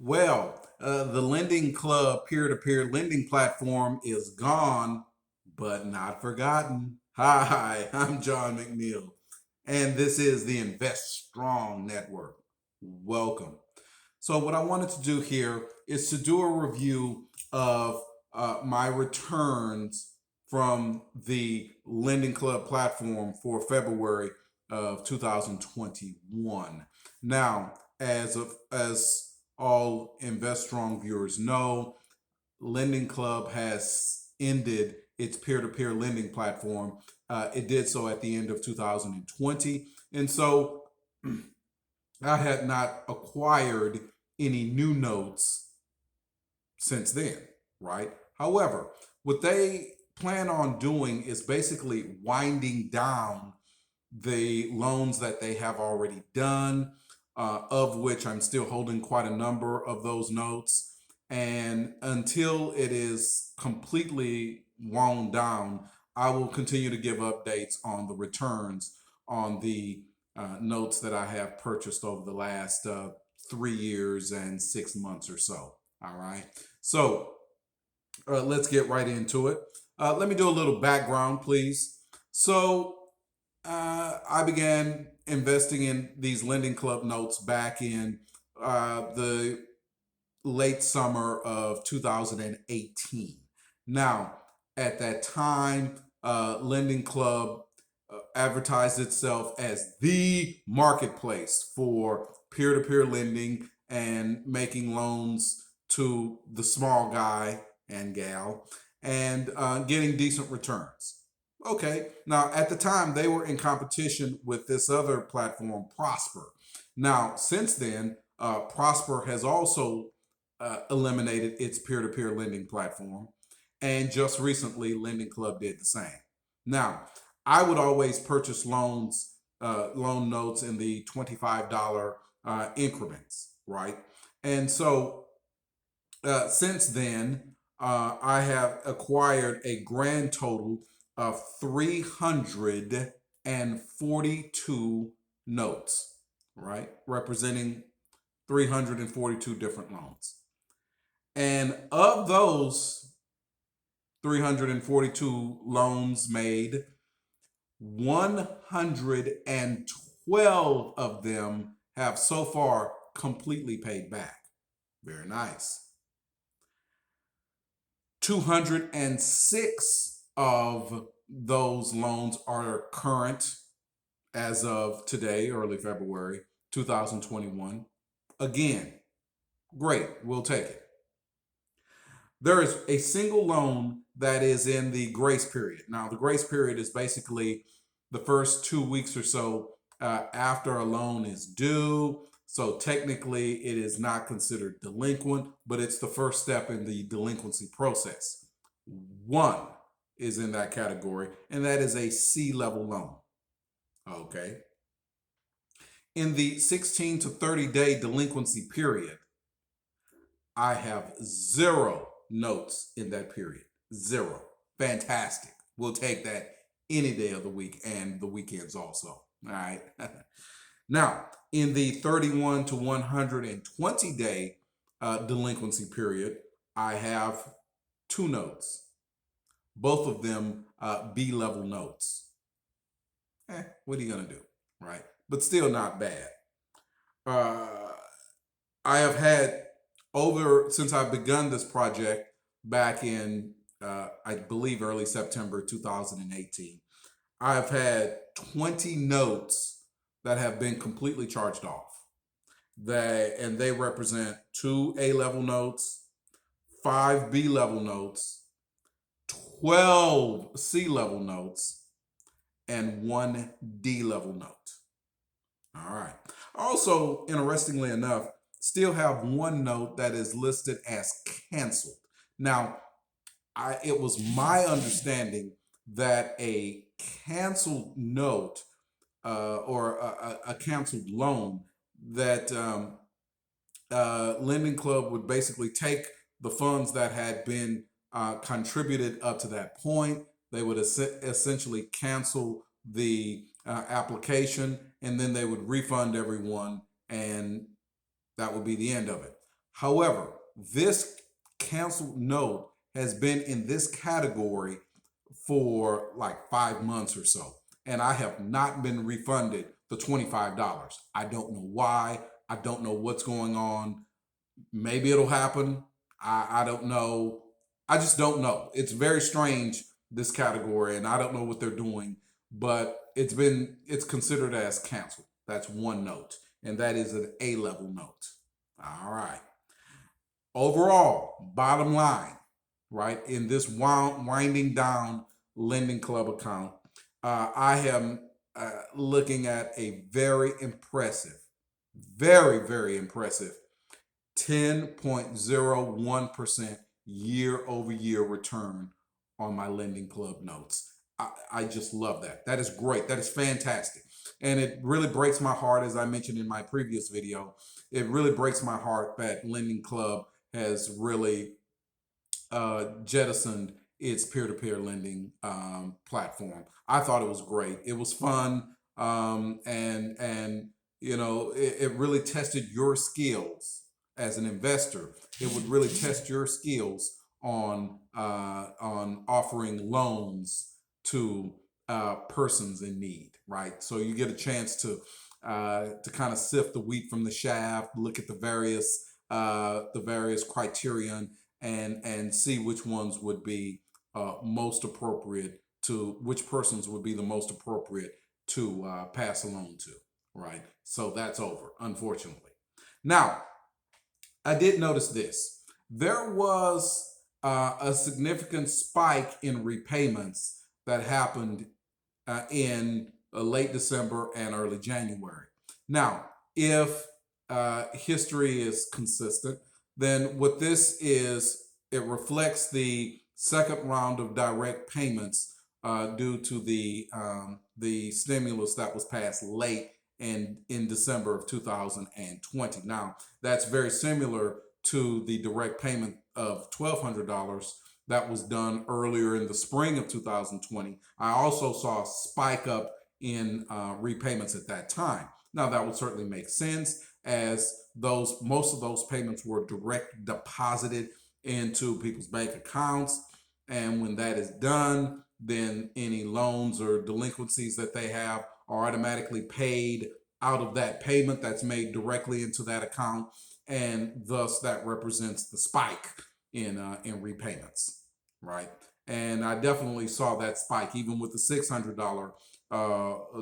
The Lending Club peer-to-peer lending platform is gone, but not forgotten. Hi, I'm John McNeil, and this is the Invest Strong Network. Welcome. So, what I wanted to do here is to do a review of my returns from the Lending Club platform for February of 2021. Now, as all Invest Strong viewers know, Lending Club has ended its peer-to-peer lending platform. It did so at the end of 2020, and so I had not acquired any new notes since then, right? However, what they plan on doing is basically winding down the loans that they have already done, of which I'm still holding quite a number of those notes. And until it is completely wound down, I will continue to give updates on the returns on the notes that I have purchased over the last 3 years and 6 months or so. All right. So let's get right into it. Let me do a little background, please. So I began investing in these lending club notes back in the late summer of 2018. Now, at that time, Lending Club advertised itself as the marketplace for peer to peer lending and making loans to the small guy and gal and getting decent returns. Okay, now at the time they were in competition with this other platform, Prosper. Now, since then, Prosper has also eliminated its peer to peer lending platform. And just recently, Lending Club did the same. Now, I would always purchase loan notes in the $25 increments, right? And so since then, I have acquired a grand total of 342 notes, right? Representing 342 different loans. And of those 342 loans made, 112 of them have so far completely paid back. Very nice. 206 of those loans are current as of today, early February 2021. Again, great, we'll take it. There is a single loan that is in the grace period. Now, the grace period is basically the first 2 weeks or so after a loan is due. So technically, it is not considered delinquent, but it's the first step in the delinquency process. One is in that category, and that is a C level loan. Okay. In the 16 to 30-day delinquency period, I have zero notes in that period. Zero. Fantastic. We'll take that any day of the week and the weekends also. All right. Now, in the 31 to 120-day delinquency period, I have two notes, both of them B level notes. What are you going to do? Right. But still not bad. I have had since I've begun this project back in, I believe, early September 2018, I've had 20 notes that have been completely charged off. And they represent 2 A level notes, 5 B level notes, 12 C level notes, and 1 D level note. All right. Also, interestingly enough, still have one note that is listed as canceled. Now, it was my understanding that a canceled note or a canceled loan that Lending Club would basically take the funds that had been contributed up to that point. They would essentially cancel the application, and then they would refund everyone, and that would be the end of it. However, this canceled note has been in this category for like 5 months or so, and I have not been refunded the $25. I don't know why. I don't know what's going on. Maybe it'll happen. I don't know. I just don't know. It's very strange, this category, and I don't know what they're doing, but it's considered as canceled. That's one note, and that is an A level note. All right. Overall, bottom line, right, in this winding down lending club account, I am looking at a very impressive 10.01% year over year return on my lending club notes. I just love that. That is great. That is fantastic. And it really breaks my heart, as I mentioned in my previous video, it really breaks my heart that Lending Club has really jettisoned its peer-to-peer lending platform. I thought it was great. It was fun, and it really tested your skills as an investor. It would really test your skills on offering loans to persons in need, right? So you get a chance to kind of sift the wheat from the chaff, look at the various criterion, and see which ones would be most appropriate to which persons would be the most appropriate to pass a loan to, right? So that's over, unfortunately. Now, I did notice this. There was a significant spike in repayments that happened in late December and early January. Now, if history is consistent, then what this is, it reflects the second round of direct payments due to the stimulus that was passed late in December of 2020. Now, that's very similar to the direct payment of $1,200 that was done earlier in the spring of 2020. I also saw a spike up in repayments at that time. Now, that would certainly make sense, as most of those payments were direct deposited into people's bank accounts. And when that is done, then any loans or delinquencies that they have are automatically paid out of that payment that's made directly into that account. And thus that represents the spike in repayments, right? And I definitely saw that spike, even with the $600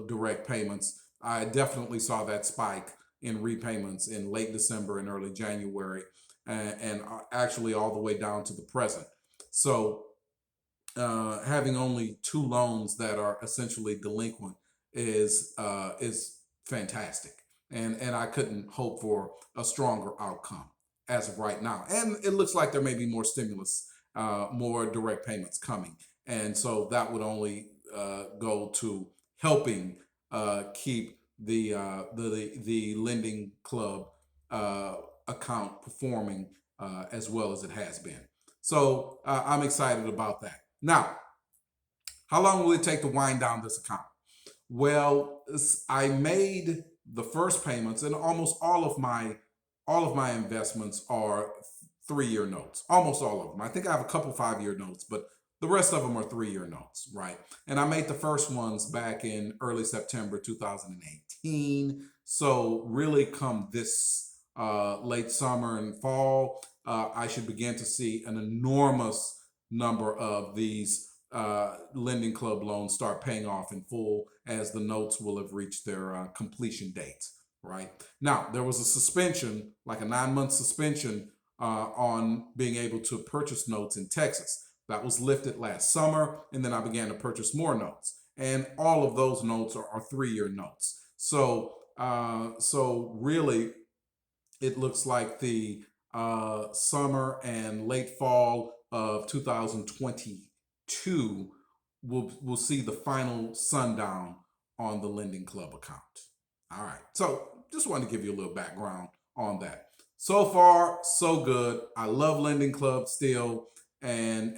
direct payments. I definitely saw that spike in repayments in late December and early January, and actually all the way down to the present. So having only two loans that are essentially delinquent is fantastic, and I couldn't hope for a stronger outcome as of right now. And it looks like there may be more stimulus, more direct payments coming, and so that would only go to helping keep the lending club account performing as well as it has been. So I'm excited about that. Now, how long will it take to wind down this account? Well, I made the first payments, and almost all of my investments are 3-year notes. Almost all of them. I think I have a couple 5-year notes, but the rest of them are 3-year notes, right? And I made the first ones back in early September 2018. So really, come this late summer and fall, I should begin to see an enormous number of these lending club loans start paying off in full, as the notes will have reached their completion dates, right? Now, there was a suspension, like a 9-month suspension on being able to purchase notes in Texas. That was lifted last summer, and then I began to purchase more notes. And all of those notes are 3-year notes. So really, it looks like the summer and late fall of 2022 will see the final sundown on the lending club account. All right, so just wanted to give you a little background on that. So far, so good. I love lending club still, and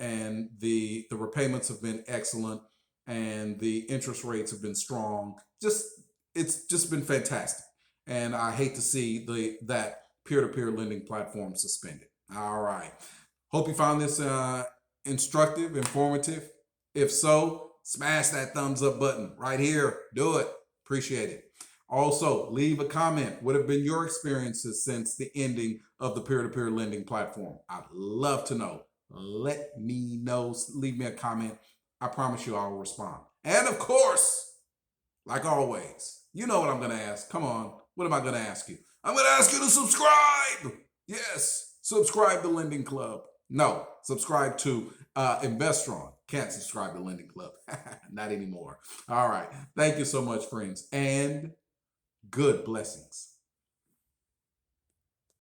the repayments have been excellent, and the interest rates have been strong. It's just been fantastic, and I hate to see that peer-to-peer lending platform suspended. All right. Hope you found this instructive, informative. If so, smash that thumbs up button right here. Do it. Appreciate it. Also, leave a comment. What have been your experiences since the ending of the peer-to-peer lending platform? I'd love to know. Let me know. Leave me a comment. I promise you I'll respond. And of course, like always, you know what I'm going to ask. Come on. What am I going to ask you? I'm going to ask you to subscribe. Yes, subscribe to Lending Club. No, subscribe to Investron. Can't subscribe to Lending Club. Not anymore. All right. Thank you so much, friends, and good blessings.